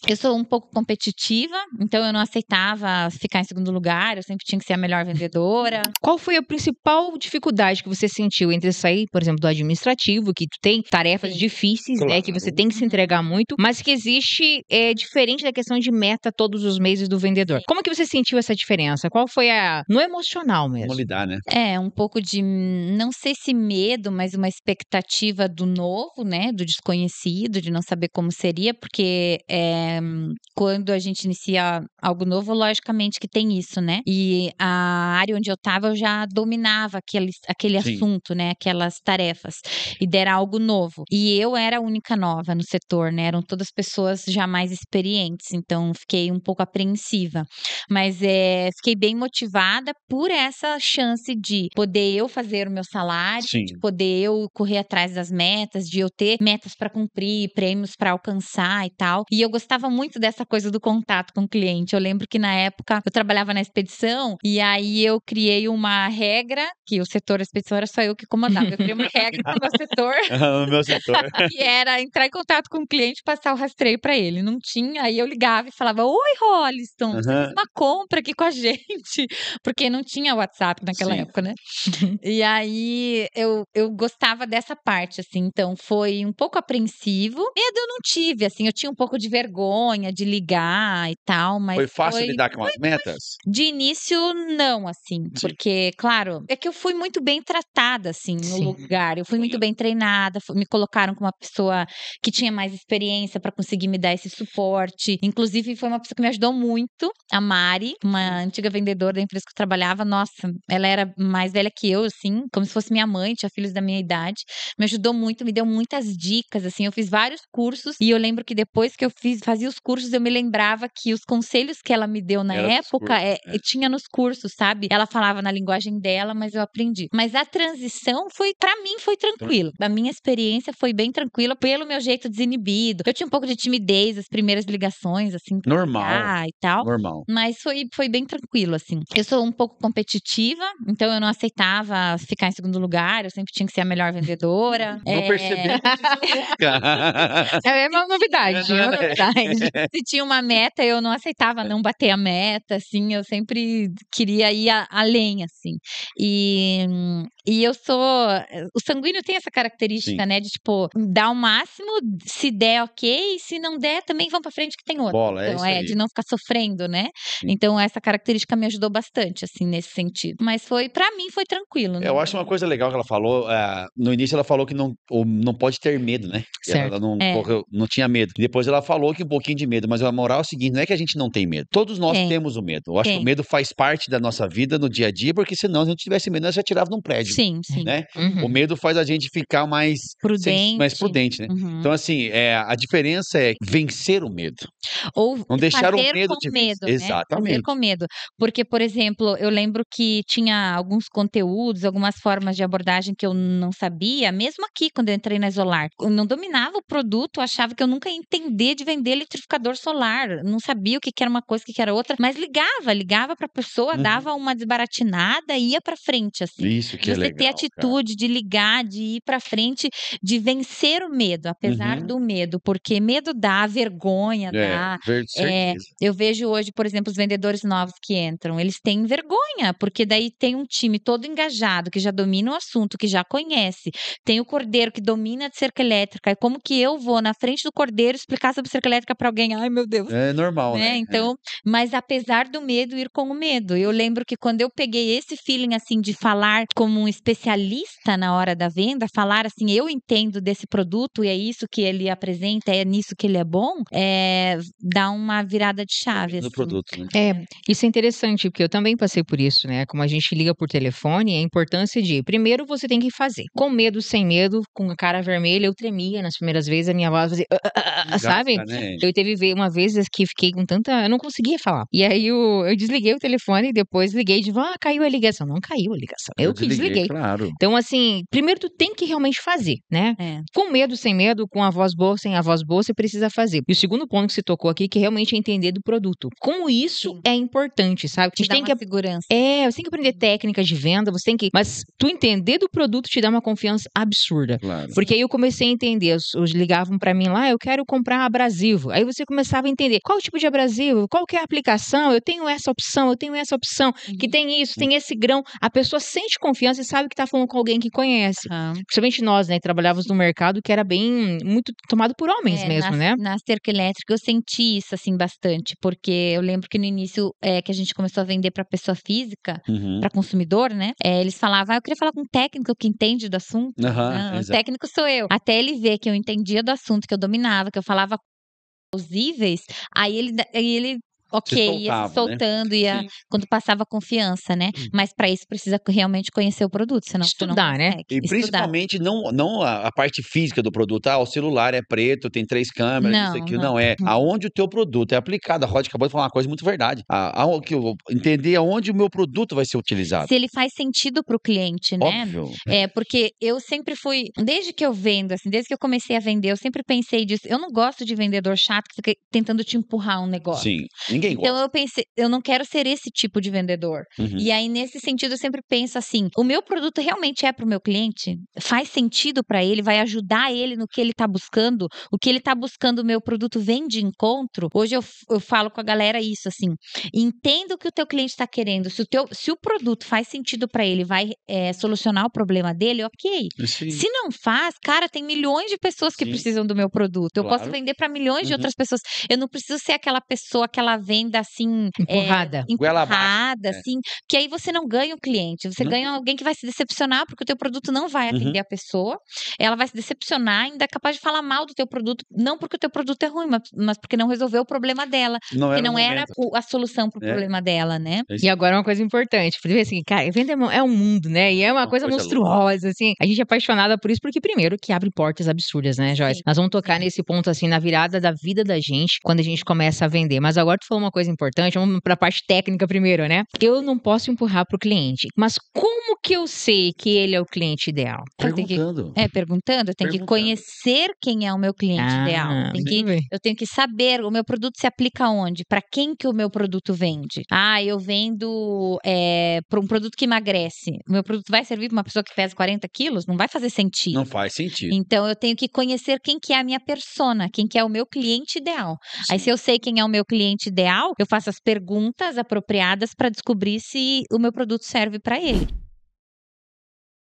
Eu sou um pouco competitiva, então eu não aceitava ficar em segundo lugar, eu sempre tinha que ser a melhor vendedora. Qual foi a principal dificuldade que você sentiu entre sair, por exemplo, do administrativo, que tu tem tarefas difíceis, né, que você tem que se entregar muito, mas que existe diferente da questão de meta todos os meses do vendedor. Como que você sentiu essa diferença? Qual foi no emocional mesmo? Como lidar, né? Um pouco de, não sei se medo, mas uma expectativa do novo, né, do desconhecido, de não saber como seria, porque quando a gente inicia algo novo, logicamente que tem isso, né? E a área onde eu estava, eu já dominava aquele assunto, né? Aquelas tarefas. E era algo novo. E eu era a única nova no setor, né? Eram todas pessoas já mais experientes, então fiquei um pouco apreensiva. Mas fiquei bem motivada por essa chance de poder eu fazer o meu salário, de poder eu correr atrás das metas, de eu ter metas para cumprir, prêmios para alcançar e tal. E eu gostava muito dessa coisa do contato com o cliente. Eu lembro que na época eu trabalhava na expedição e aí eu criei uma regra, que o setor da expedição era só eu que comandava. Eu criei uma regra no meu setor. No meu setor. Que era entrar em contato com o cliente e passar o rastreio para ele. Não tinha, aí eu ligava e falava: "Oi, Rolliston, você fez uma compra aqui com a gente", porque não tinha WhatsApp naquela época, né? E aí eu gostava dessa parte, assim, então foi um pouco apreensivo. Medo eu não tive, assim, eu tinha um pouco de vergonha de ligar e tal, mas foi fácil lidar com as metas? De início, não, assim, porque, claro, é que eu fui muito bem tratada, assim, no lugar. Eu fui muito bem treinada, me colocaram como uma pessoa que tinha mais experiência para conseguir me dar esse suporte. Inclusive, foi uma pessoa que me ajudou muito, a Mari, uma antiga vendedora da empresa que eu trabalhava. Nossa, ela era mais velha que eu, assim, como se fosse minha mãe, tinha filhos da minha idade. Me ajudou muito, me deu muitas dicas, assim. Eu fiz vários cursos e eu lembro que depois que eu fazia os cursos, eu me lembrava que os conselhos que ela me deu na época, tinha nos cursos, sabe? Ela falava na linguagem dela, mas eu aprendi. Mas a transição pra mim, foi tranquila. A minha experiência foi bem tranquila pelo meu jeito desinibido. Eu tinha um pouco de timidez, as primeiras ligações, assim, normal e tal. Normal. Mas foi bem tranquilo, assim. Eu sou um pouco competitiva, então eu não aceitava ficar em segundo lugar, eu sempre tinha que ser a melhor vendedora. Não percebemos isso nunca. É uma novidade, é uma novidade. Se tinha uma meta, eu não aceitava não bater a meta, assim, eu sempre queria ir além, assim. E eu sou... O sanguíneo tem essa característica, né, de, tipo, dar o máximo, se der, ok, se não der, também vamos pra frente que tem outra. Bola, então, isso aí. de não ficar sofrendo, né? Então, essa característica me ajudou bastante, assim, nesse sentido. Mas pra mim, foi tranquilo. Né? Eu acho uma coisa legal que ela falou, no início ela falou que não pode ter medo, né? Certo. Ela não tinha medo. E depois ela falou que um pouquinho de medo, mas a moral é o seguinte, não é que a gente não tem medo. Todos nós temos o medo. Eu acho que o medo faz parte da nossa vida no dia a dia, porque senão, se a gente tivesse medo, nós já tirava num prédio. Sim. Né? O medo faz a gente ficar mais prudente, né? Então, assim, a diferença é vencer o medo. Ou não deixar o medo com medo, né? Exatamente. Fazer com medo. Porque, por exemplo, eu lembro que tinha alguns conteúdos, algumas formas de abordagem que eu não sabia, mesmo aqui, quando eu entrei na Isolar. Eu não dominava o produto, achava que eu nunca ia entender de vender liquidificador solar. Não sabia o que era uma coisa, o que era outra, mas ligava pra pessoa, dava uma desbaratinada e ia pra frente, assim. Isso que é legal. Você ter atitude de ligar, de ir pra frente, de vencer o medo, apesar do medo, porque medo dá, vergonha dá. Eu vejo hoje, por exemplo, os vendedores novos que entram, eles têm vergonha, porque daí tem um time todo engajado, que já domina o assunto, que já conhece. Tem o cordeiro que domina de cerca elétrica. E como que eu vou na frente do cordeiro explicar sobre cerca elétrica pra alguém? Ai, meu Deus. É normal, né? Então, mas apesar do medo, ir com o medo. Eu lembro que quando eu peguei esse feeling, assim, de falar como um especialista na hora da venda, falar assim, eu entendo desse produto e é isso que ele apresenta, é nisso que ele é bom, dá uma virada de chave. Do assim. produto, né? Isso é interessante, porque eu também passei por isso, né? Como a gente liga por telefone, a importância de, primeiro você tem que fazer. Com medo, sem medo, com a cara vermelha, eu tremia nas primeiras vezes, a minha voz fazia, sabe? Né? Eu teve uma vez que fiquei com tanta... Eu não conseguia falar. E aí eu desliguei o telefone e depois liguei de volta, caiu a ligação. Não caiu a ligação, eu que desliguei. Claro. Então, assim, primeiro tu tem que realmente fazer, né? Com medo, sem medo, com a voz boa, sem a voz boa, você precisa fazer. E o segundo ponto que você tocou aqui, que é realmente entender do produto. Com isso, é importante, sabe? A gente tem que segurança. você tem que aprender técnicas de venda, você tem que... Mas tu entender do produto te dá uma confiança absurda. Claro. Porque aí eu comecei a entender, os ligavam pra mim lá, eu quero comprar abrasivo. abrasivo. Aí você começava a entender qual tipo de abrasivo, qual que é a aplicação, eu tenho essa opção, que tem isso, tem esse grão. A pessoa sente confiança e sabe que tá falando com alguém que conhece. Principalmente nós, né, trabalhávamos no mercado que era muito tomado por homens mesmo, né? Na cerca elétrica eu senti isso, assim, bastante, porque eu lembro que no início que a gente começou a vender para pessoa física, para consumidor, né? Eles falavam, eu queria falar com um técnico que entende do assunto. O técnico sou eu. Até ele ver que eu entendia do assunto, que eu dominava, que eu falava plausíveis, aí ele ia se soltando, né? quando passava confiança, né? Mas para isso precisa realmente conhecer o produto, senão estudar, você não consegue. né? E principalmente não a parte física do produto. O celular é preto, tem 3 câmeras, isso aqui não é. Aonde o teu produto é aplicado. A Rod acabou de falar uma coisa muito verdade. Entender aonde o meu produto vai ser utilizado. Se ele faz sentido para o cliente, né? Óbvio. Porque eu sempre fui, desde que eu vendo, assim, desde que eu comecei a vender, eu sempre pensei disso. Eu não gosto de vendedor chato que fica tentando te empurrar um negócio. Sim. Ninguém gosta. Então eu pensei, eu não quero ser esse tipo de vendedor. E aí, nesse sentido, eu sempre penso assim: o meu produto realmente é para o meu cliente? Faz sentido para ele? Vai ajudar ele no que ele tá buscando? O que ele tá buscando, o meu produto vem de encontro? Hoje eu falo com a galera isso, assim: entenda o que o teu cliente tá querendo. Se o produto faz sentido para ele, vai solucionar o problema dele, ok. Sim. Se não faz, cara, tem milhões de pessoas que precisam do meu produto. Eu posso vender para milhões de outras pessoas. Eu não preciso ser aquela pessoa, aquela venda assim, empurrada, assim, que aí você não ganha o cliente, você ganha alguém que vai se decepcionar porque o teu produto não vai atender a pessoa, ela vai se decepcionar, ainda é capaz de falar mal do teu produto, não porque o teu produto é ruim, mas porque não resolveu o problema dela, porque não era a solução pro problema dela, né? E agora uma coisa importante, porque assim, cara, vender é um mundo, né? E é uma coisa monstruosa, assim. A gente é apaixonada por isso porque, primeiro, que abre portas absurdas, né, Joyce? Nós vamos tocar nesse ponto, assim, na virada da vida da gente, quando a gente começa a vender. Mas agora tu falou uma coisa importante, vamos pra parte técnica primeiro, né? Eu não posso empurrar pro cliente, mas como que eu sei que ele é o cliente ideal? Perguntando. Perguntando, eu tenho que conhecer quem é o meu cliente ideal. Eu tenho que saber, o meu produto se aplica aonde? Para quem que o meu produto vende? Eu vendo para um produto que emagrece. O meu produto vai servir para uma pessoa que pesa 40 quilos? Não vai fazer sentido. Não faz sentido. Então, eu tenho que conhecer quem que é a minha persona, quem que é o meu cliente ideal. Aí, se eu sei quem é o meu cliente ideal, eu faço as perguntas apropriadas para descobrir se o meu produto serve para ele.